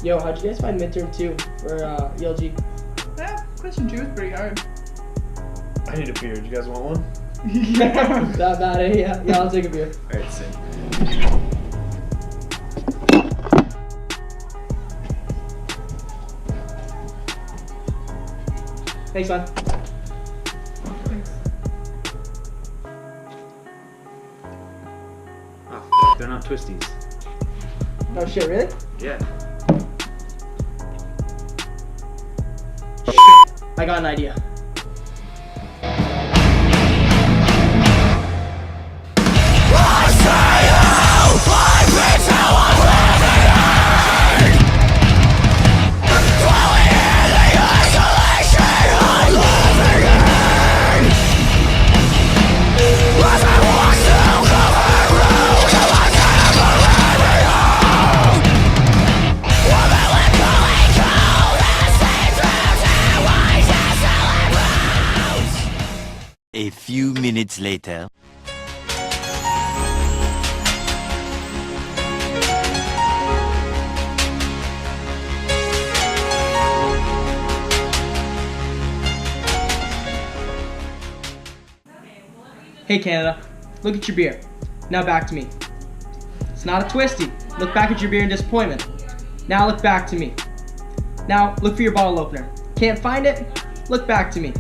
Yo, how'd you guys find midterm 2 for ELG? Yeah, question 2 is pretty hard. I need a beer. Do you guys want one? Not bad, eh? Yeah, I'll take a beer. Alright, sick. Thanks, man. Thanks. Oh, they're not twisties. Oh shit, really? Yeah. I got an idea. A few minutes later. Hey Canada, look at your beer. Now back to me. It's not a twisty. Look back at your beer in disappointment. Now look back to me. Now look for your bottle opener. Can't find it? Look back to me.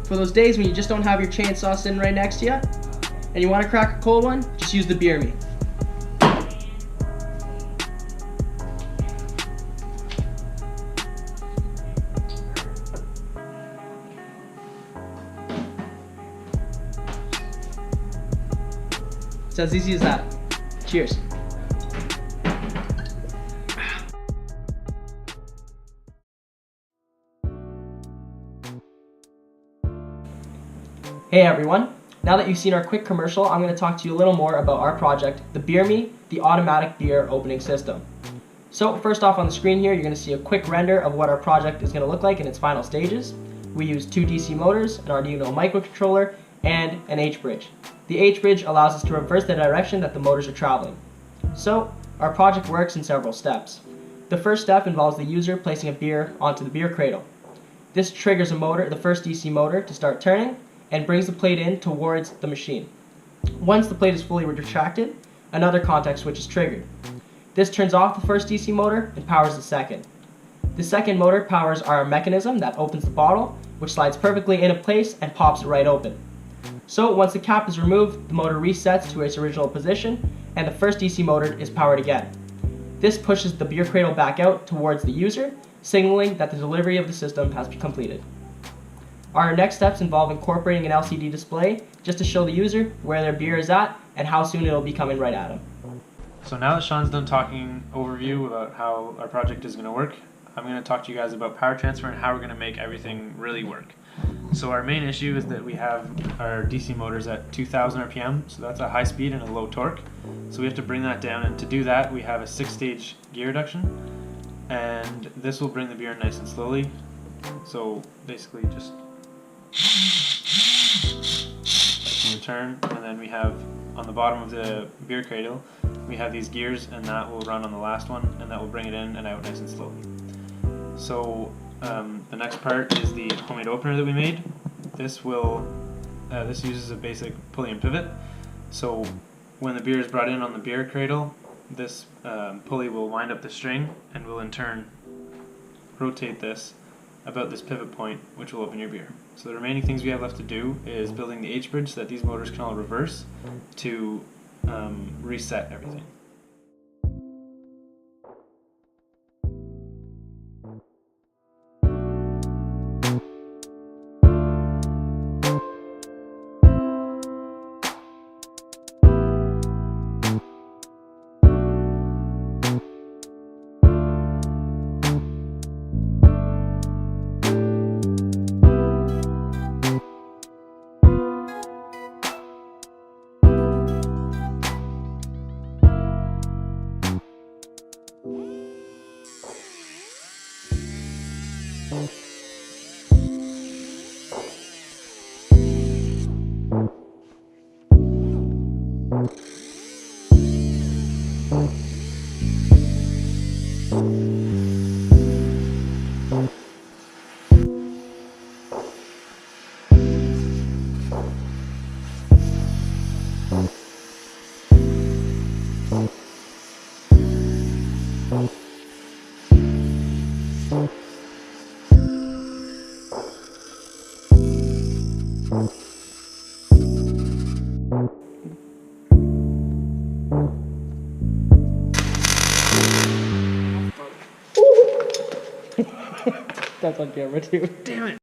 For those days when you just don't have your chainsaw sitting right next to you, and you want to crack a cold one, just use the BeerMe. It's as easy as that. Cheers. Hey everyone, now that you've seen our quick commercial, I'm going to talk to you a little more about our project, the BeerMe, the automatic beer opening system. So first off on the screen here, you're going to see a quick render of what our project is going to look like in its final stages. We use 2 DC motors, an Arduino microcontroller, and an H-bridge. The H-bridge allows us to reverse the direction that the motors are traveling. So our project works in several steps. The first step involves the user placing a beer onto the beer cradle. This triggers a motor, the first DC motor, to start turning, and brings the plate in towards the machine. Once the plate is fully retracted, another contact switch is triggered. This turns off the first DC motor and powers the second. The second motor powers our mechanism that opens the bottle, which slides perfectly into place and pops right open. So once the cap is removed, the motor resets to its original position, and the first DC motor is powered again. This pushes the beer cradle back out towards the user, signaling that the delivery of the system has been completed. Our next steps involve incorporating an LCD display just to show the user where their beer is at and how soon it'll be coming right at them. So now that Sean's done talking overview about how our project is going to work, I'm going to talk to you guys about power transfer and how we're going to make everything really work. So our main issue is that we have our DC motors at 2000 RPM, so that's a high speed and a low torque. So we have to bring that down, and to do that we have a 6-stage gear reduction, and this will bring the beer nice and slowly. So basically just return, and then we have on the bottom of the beer cradle we have these gears, and that will run on the last one, and that will bring it in and out nice and slowly. So the next part is the homemade opener that we made. This uses a basic pulley and pivot. So when the beer is brought in on the beer cradle, this pulley will wind up the string and will in turn rotate this about this pivot point, which will open your beer. So the remaining things we have left to do is building the H-bridge so that these motors can all reverse to reset everything. That's on camera too. Damn it.